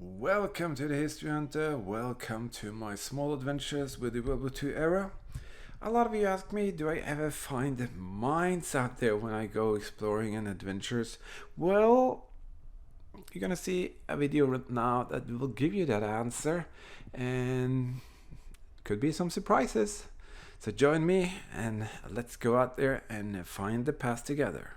Welcome to the History Hunter, welcome to my small adventures with the WW2 era. A lot of you ask me, do I ever find mines out there when I go exploring and adventures? Well, you're gonna see a video right now that will give you that answer, and could be some surprises. So join me and let's go out there and find the past together.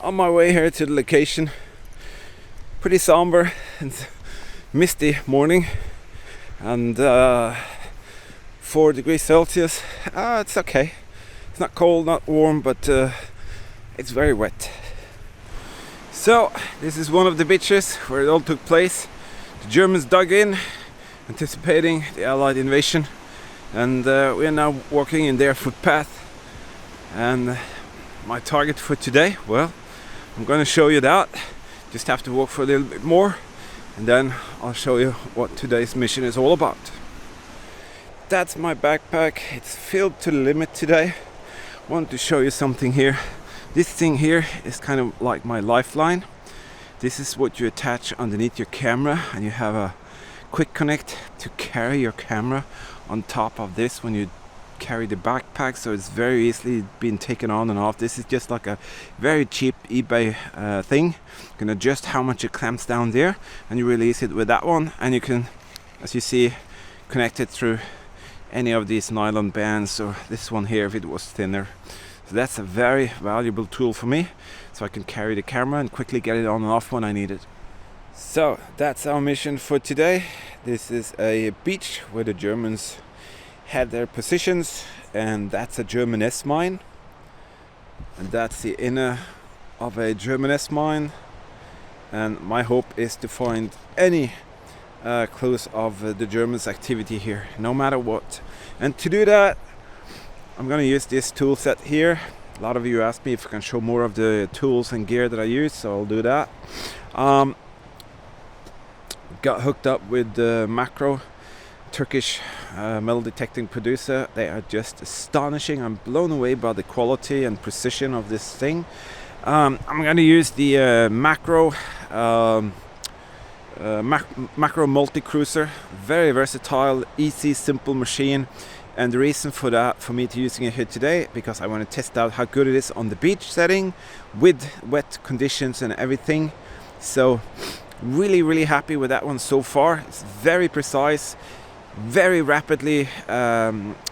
On my way here to the location, pretty somber and misty morning, and 4 degrees Celsius. It's okay. It's not cold, not warm, but it's very wet. So this is one of the beaches where it all took place. The Germans dug in, anticipating the Allied invasion, and we are now walking in their footpath. And my target for today, well, I'm going to show you that. Just have to walk for a little bit more, and then I'll show you what today's mission is all about. That's my backpack. It's filled to the limit today. I want to show you something here. This thing here is kind of like my lifeline. This is what you attach underneath your camera, and you have a quick connect to carry your camera on top of this when you carry the backpack, so it's very easily being taken on and off. This is just like a very cheap eBay thing. You can adjust how much it clamps down there, and you release it with that one, and you can, as you see, connect it through any of these nylon bands, or this one here if it was thinner. So that's a very valuable tool for me, so I can carry the camera and quickly get it on and off when I need it. So that's our mission for today. This is a beach where the Germans had their positions, and that's a German S-mine, and that's the inner of a German S-mine, and my hope is to find any clues of the Germans' activity here, no matter what. And to do that, I'm going to use this tool set here. A lot of you asked me if I can show more of the tools and gear that I use, so I'll do that. Got hooked up with the Makro Turkish metal detecting producer. They are just astonishing. I'm blown away by the quality and precision of this thing. I'm going to use the Makro Multi Kruzer. Very versatile, easy, simple machine. And the reason for that, for me to using it here today, because I want to test out how good it is on the beach setting with wet conditions and everything. So really happy with that one so far. It's very precise, very rapidly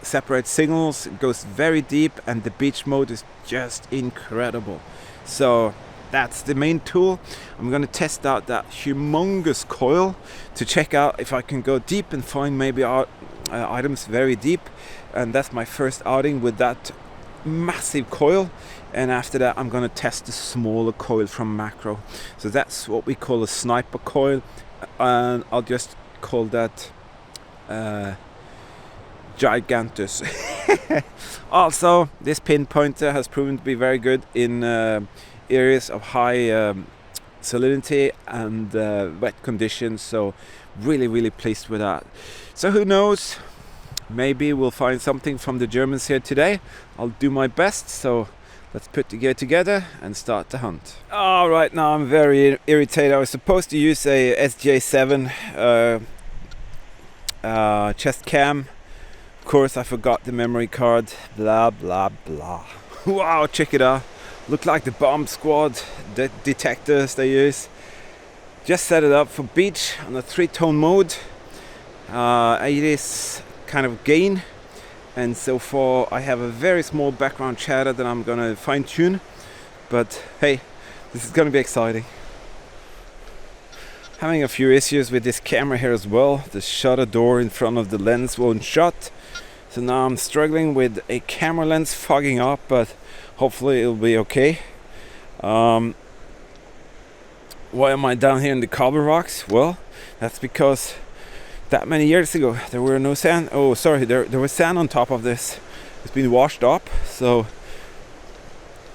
separates signals, it goes very deep, and the beach mode is just incredible. So that's the main tool. I'm going to test out that humongous coil to check out if I can go deep and find maybe items very deep, and that's my first outing with that massive coil. And after that I'm going to test the smaller coil from Makro. So that's what we call a sniper coil, and I'll just call that Gigantus. Also, this pinpointer has proven to be very good in areas of high salinity and wet conditions, so really pleased with that. So who knows, maybe we'll find something from the Germans here today. I'll do my best, so let's put the gear together and start the hunt. Right now I'm very irritated. I was supposed to use a SJ7 chest cam. Of course I forgot the memory card, blah blah blah. Wow, check it out. Look like the bomb squad detectors they use. Just set it up for beach on a 3-tone mode. It is kind of gain, and so far I have a very small background chatter that I'm gonna fine tune, but hey, this is gonna be exciting. Having a few issues with this camera here as well. The shutter door in front of the lens won't shut, so now I'm struggling with a camera lens fogging up, but hopefully it'll be okay. Why am I down here in the cobble rocks? Well, that's because that many years ago there were no sand. Oh, sorry, there was sand on top of this. It's been washed up, so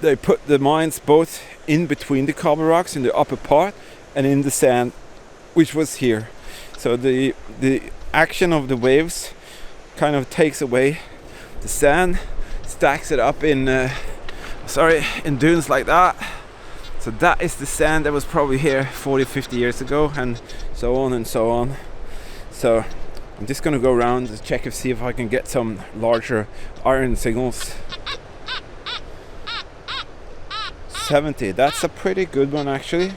they put the mines both in between the cobble rocks in the upper part and in the sand, which was here. So the action of the waves kind of takes away the sand, stacks it up in in dunes like that. So that is the sand that was probably here 40-50 years ago, and so on and so on. So I'm just gonna go around to check and see if I can get some larger iron signals. 70, that's a pretty good one actually.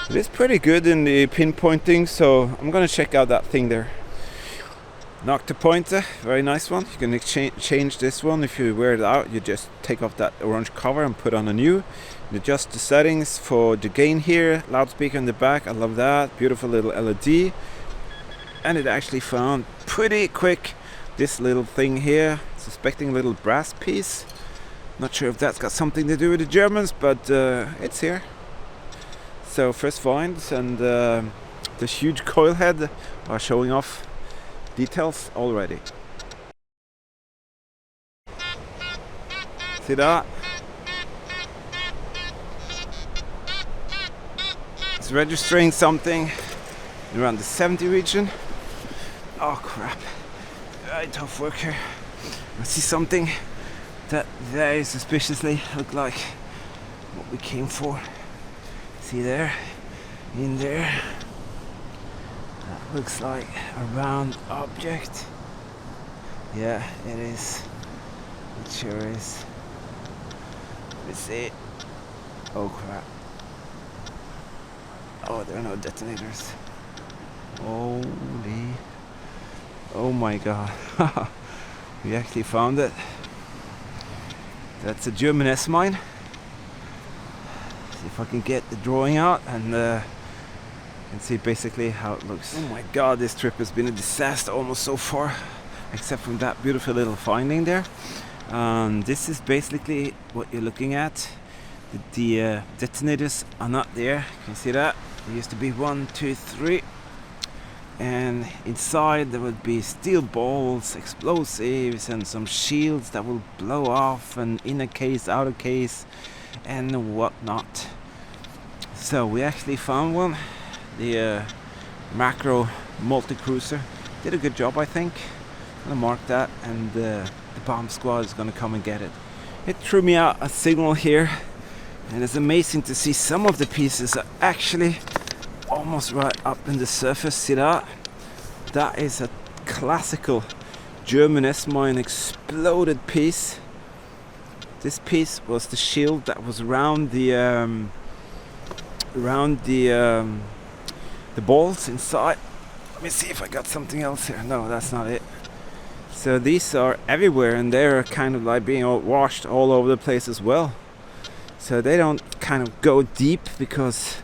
It is pretty good in the pinpointing, so I'm gonna check out that thing there. Nokta pointer, very nice one. You can change this one if you wear it out. You just take off that orange cover and put on a new. You adjust the settings for the gain here, loudspeaker in the back, I love that. Beautiful little LED. And it actually found pretty quick this little thing here, suspecting a little brass piece. Not sure if that's got something to do with the Germans, but it's here. So first finds, and this huge coil head are showing off details already. See that? It's registering something around the 70 region. Oh crap. Very tough work here. I see something that very suspiciously looked like what we came for. See there? In there. That looks like a round object. Yeah, it is. It sure is. Let's see. Oh crap. Oh, there are no detonators. Holy. Oh my god. We actually found it. That's a German S-mine. See if I can get the drawing out and see basically how it looks. Oh my god, this trip has been a disaster almost so far, except from that beautiful little finding there. This is basically what you're looking at. The detonators are not there. Can you see that? There used to be 1, 2, 3, and inside there would be steel balls, explosives, and some shields that will blow off, and inner case, outer case, and whatnot. So we actually found one. The Makro Multi-Cruiser did a good job, I think. I'm gonna mark that, and the bomb squad is gonna come and get it. It threw me out a signal here, and it's amazing to see some of the pieces are actually almost right up in the surface. See that? That is a classical German S-mine exploded piece. This piece was the shield that was around the balls inside. Let me see if I got something else here. No, that's not it. So these are everywhere, and they're kind of like being washed all over the place as well. So they don't kind of go deep because,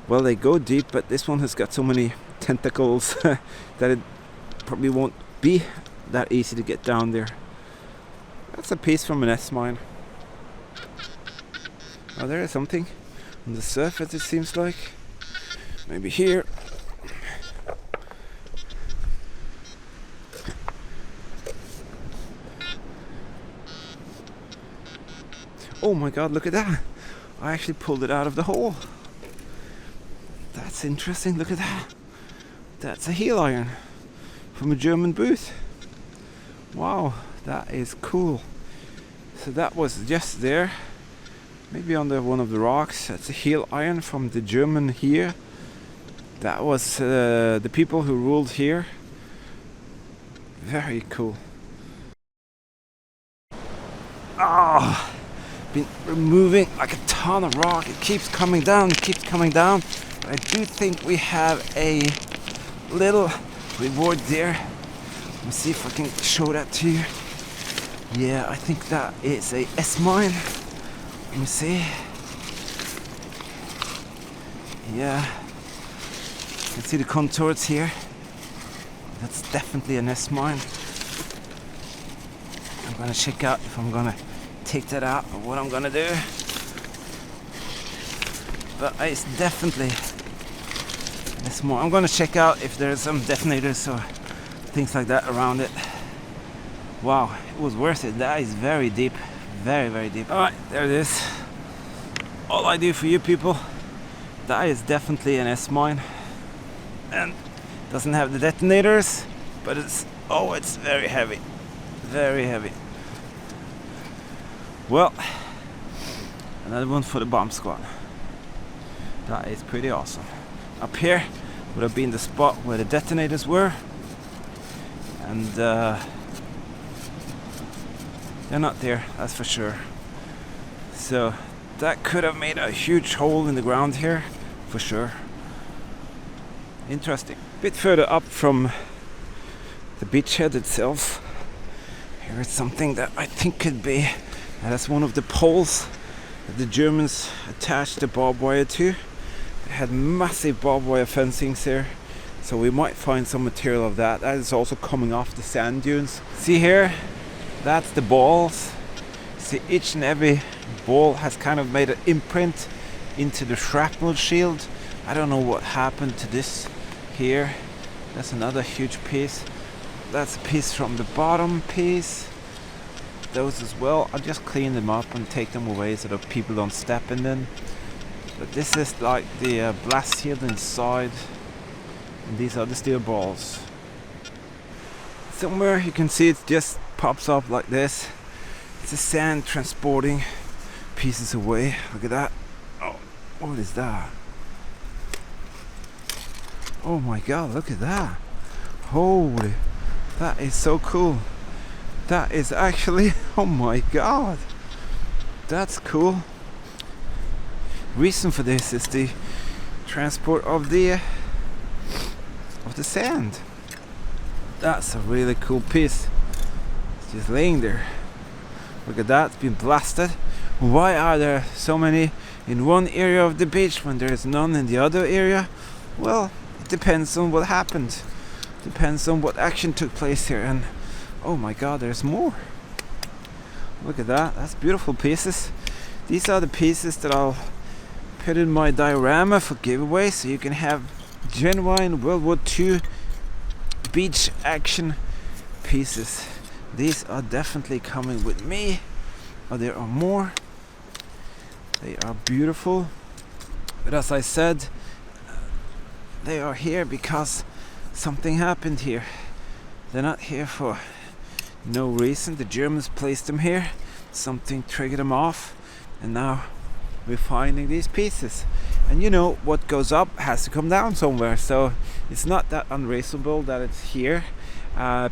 well, they go deep, but this one has got so many tentacles that it probably won't be that easy to get down there. That's a piece from an S-mine. Oh, there is something on the surface, it seems like. Maybe here. Oh my god, look at that! I actually pulled it out of the hole. That's interesting, look at that. That's a heel iron from a German booth. Wow, that is cool. So that was just there, maybe under one of the rocks. That's a heel iron from the German here. That was the people who ruled here. Very cool. Ah, been removing like a ton of rock. It keeps coming down, it keeps coming down. But I do think we have a little reward there. Let me see if I can show that to you. Yeah, I think that is a S-mine. Let me see. Yeah, you can see the contours here. That's definitely an S-mine. I'm gonna check out if I'm gonna take that out or what I'm gonna do. but it's definitely this more. I'm gonna check out if there's some detonators or things like that around it. Wow, it was worth it. That is very deep, very, very deep. All right, there it is. All I do for you people, that is definitely an S-mine, and doesn't have the detonators, but it's very heavy, very heavy. Well, another one for the bomb squad. That is pretty awesome. Up here would have been the spot where the detonators were, and they're not there, that's for sure. So that could have made a huge hole in the ground here, for sure. Interesting. A bit further up from the beachhead itself, here is something that I think could be, that's one of the poles that the Germans attached the barbed wire to. They had massive barbed wire fencings there, so we might find some material of that. That is also coming off the sand dunes. See here, that's the balls. See, each and every ball has kind of made an imprint into the shrapnel shield. I don't know what happened to this here. That's another huge piece. That's a piece from the bottom piece. Those as well. I'll just clean them up and take them away so that people don't step in them. But this is like the blast shield inside, and these are the steel balls. Somewhere you can see it just pops up like this. It's the sand transporting pieces away. Look at that. Oh, what is that? Oh my god, look at that. Holy, that is so cool. That is actually, oh my god, that's cool. Reason for this is the transport of the sand. That's a really cool piece. It's just laying there. Look at that, it's been blasted. Why are there so many in one area of the beach when there is none in the other area? Well, it depends on what happened. Depends on what action took place here. And oh my god, there's more. Look at that, that's beautiful pieces. These are the pieces that I'll put in my diorama for giveaway, so you can have genuine World War II beach action pieces. These are definitely coming with me. Oh, there are more. They are beautiful, but as I said, they are here because something happened here. They're not here for no reason. The Germans placed them here, something triggered them off, and now we're finding these pieces. And you know, what goes up has to come down somewhere, so it's not that unreasonable that it's here.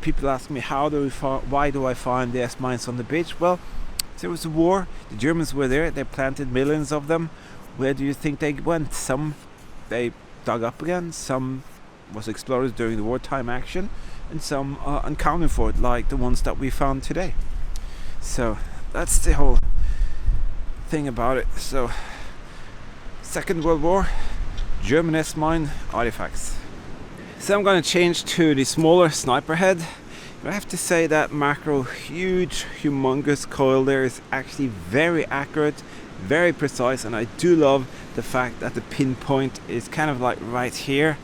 People ask me, why do I find the S-mines on the beach? Well, there was a war, the Germans were there, they planted millions of them. Where do you think they went? Some they dug up again, some was explored during the wartime action, and some are unaccounted for, like the ones that we found today. So that's the whole thing about it. So Second World War, German S-mine artifacts. So I'm going to change to the smaller sniper head. I have to say that Makro huge, humongous coil there is actually very accurate, very precise, and I do love the fact that the pinpoint is kind of like right here,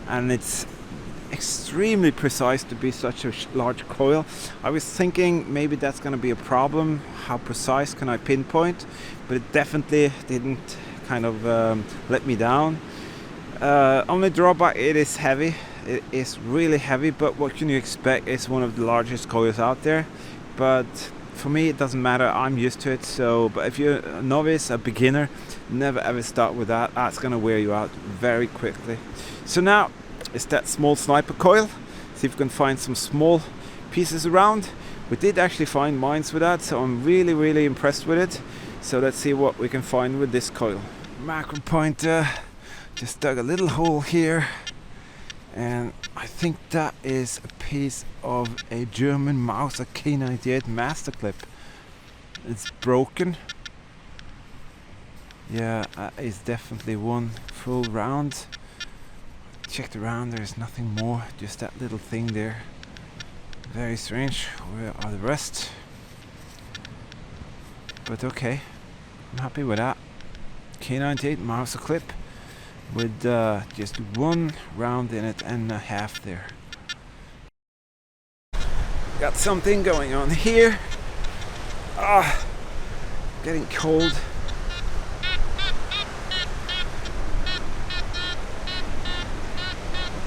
and it's extremely precise to be such a large coil. I was thinking maybe that's going to be a problem, how precise can I pinpoint, but it definitely didn't kind of let me down. Only drawback, it is heavy. It is really heavy, but what can you expect? It's one of the largest coils out there, but for me it doesn't matter, I'm used to it. So, but if you're a novice, a beginner, never ever start with that. That's gonna wear you out very quickly. So now it's that small sniper coil. See if we can find some small pieces around. We did actually find mines with that, so I'm really impressed with it. So let's see what we can find with this coil. Macro pointer, just dug a little hole here, and I think that is a piece of a German Mauser K98 master clip. It's broken. Yeah, that is definitely one full round. Checked around, there's nothing more, just that little thing there. Very strange. Where are the rest? But okay, I'm happy with that. K98 Mauser clip with just one round in it and a half there. Got something going on here. Getting cold.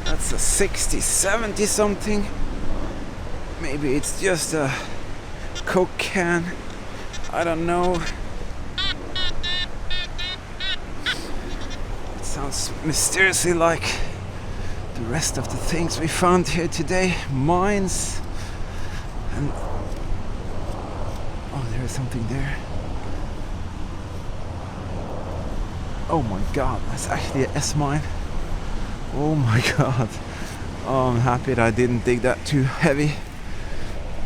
That's a 60, 70 something. Maybe it's just a Coke can. I don't know. It sounds mysteriously like the rest of the things we found here today. Mines. And oh, there is something there. Oh my god, that's actually an S-mine. Oh my god. Oh, I'm happy that I didn't dig that too heavy.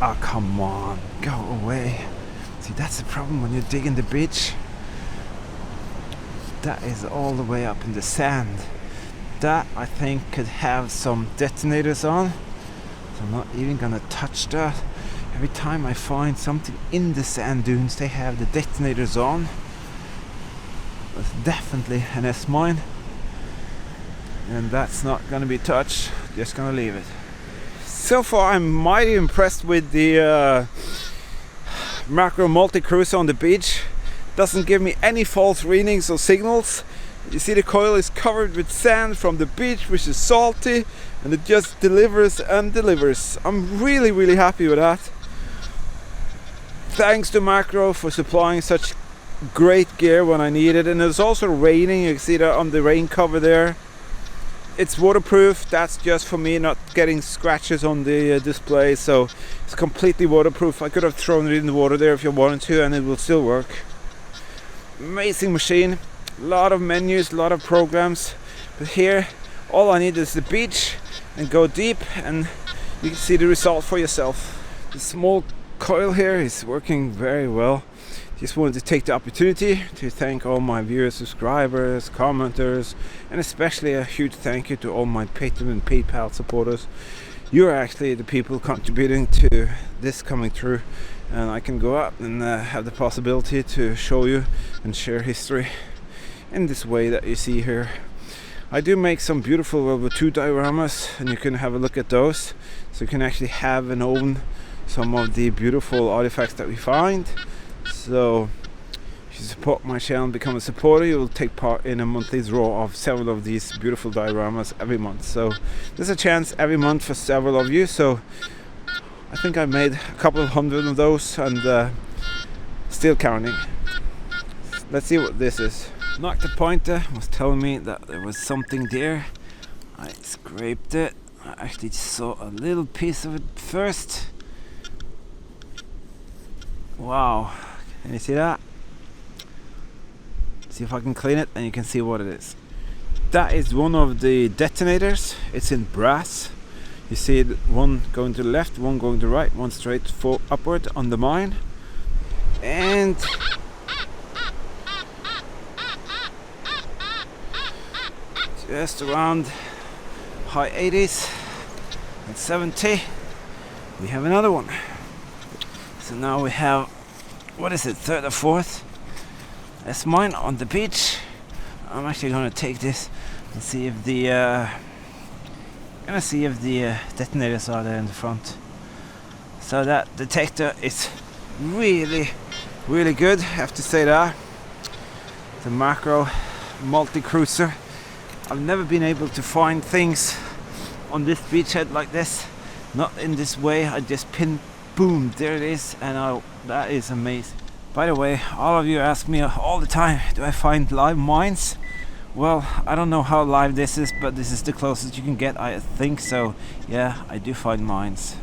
Ah, come on, go away. See, that's the problem when you dig in the beach. That is all the way up in the sand. That, I think, could have some detonators on. So I'm not even gonna touch that. Every time I find something in the sand dunes, they have the detonators on. It's definitely an S-mine. And that's not gonna be touched. Just gonna leave it. So far I'm mighty impressed with the Makro Multi Kruzer on the beach. Doesn't give me any false readings or signals. You see the coil is covered with sand from the beach, which is salty, and it just delivers and delivers. I'm really happy with that. Thanks to Makro for supplying such great gear when I need it. And it's also raining. You can see that on the rain cover there. It's waterproof. That's just for me not getting scratches on the display, so it's completely waterproof. I could have thrown it in the water there if you wanted to and it will still work. Amazing machine. A lot of menus, a lot of programs, but here all I need is the beach and go deep, and you can see the result for yourself. The small coil here is working very well. Just wanted to take the opportunity to thank all my viewers, subscribers, commenters, and especially a huge thank you to all my Patreon and PayPal supporters. You're actually the people contributing to this coming through, and I can go up and have the possibility to show you and share history in this way that you see here. I do make some beautiful WW2 dioramas, and you can have a look at those, so you can actually have and own some of the beautiful artifacts that we find. So if you support my channel and become a supporter, you will take part in a monthly draw of several of these beautiful dioramas every month. So there's a chance every month for several of you. So I think I made a couple of hundred of those, and still counting. Let's see what this is. Nokta pointer was telling me that there was something there. I scraped it. I actually saw a little piece of it first. Wow, can you see that? See if I can clean it and you can see what it is. That is one of the detonators. It's in brass. You see it, one going to the left, one going to the right, one straight upward on the mine. And just around high 80s and 70 we have another one. So now we have, what is it, third or fourth S-mine on the beach. I'm actually going to take this and see if the detonators are there in the front. So that detector is really good, I have to say that. The Makro Multi Kruzer. I've never been able to find things on this beachhead like this, not in this way. I just pin, boom, there it is, and that is amazing. By the way, all of you ask me all the time, do I find live mines? Well, I don't know how live this is, but this is the closest you can get, I think. So yeah, I do find mines.